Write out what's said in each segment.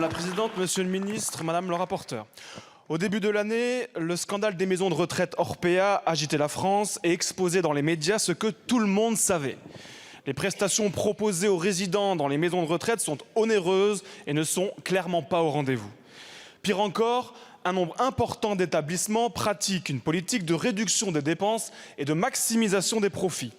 La présidente, monsieur le ministre, madame le rapporteur. Au début de l'année, le scandale des maisons de retraite Orpea agitait la France et exposait dans les médias ce que tout le monde savait. Les prestations proposées aux résidents dans les maisons de retraite sont onéreuses et ne sont clairement pas au rendez-vous. Pire encore, un nombre important d'établissements pratiquent une politique de réduction des dépenses et de maximisation des profits.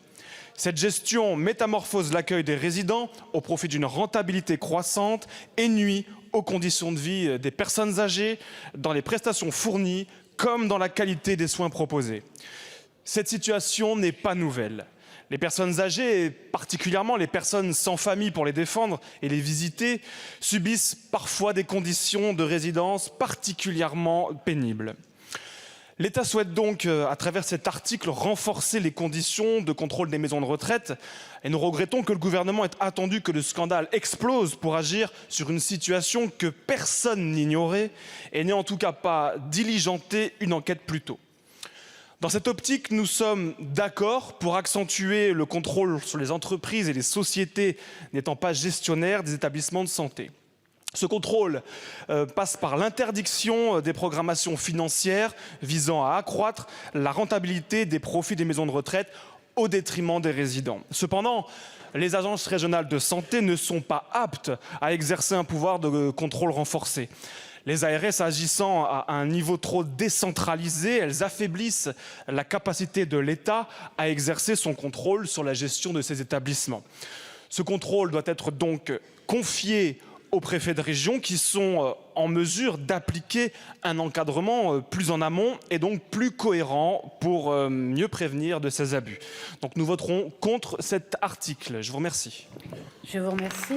Cette gestion métamorphose l'accueil des résidents au profit d'une rentabilité croissante et nuit aux conditions de vie des personnes âgées, dans les prestations fournies comme dans la qualité des soins proposés. Cette situation n'est pas nouvelle. Les personnes âgées, et particulièrement les personnes sans famille pour les défendre et les visiter, subissent parfois des conditions de résidence particulièrement pénibles. L'État souhaite donc, à travers cet article, renforcer les conditions de contrôle des maisons de retraite. Et nous regrettons que le gouvernement ait attendu que le scandale explose pour agir sur une situation que personne n'ignorait et n'ait en tout cas pas diligenté une enquête plus tôt. Dans cette optique, nous sommes d'accord pour accentuer le contrôle sur les entreprises et les sociétés n'étant pas gestionnaires des établissements de santé. Ce contrôle passe par l'interdiction des programmations financières visant à accroître la rentabilité des profits des maisons de retraite au détriment des résidents. Cependant, les agences régionales de santé ne sont pas aptes à exercer un pouvoir de contrôle renforcé. Les ARS agissant à un niveau trop décentralisé, elles affaiblissent la capacité de l'État à exercer son contrôle sur la gestion de ces établissements. Ce contrôle doit être donc confié aux préfets de région qui sont en mesure d'appliquer un encadrement plus en amont et donc plus cohérent pour mieux prévenir de ces abus. Donc nous voterons contre cet article. Je vous remercie. Je vous remercie.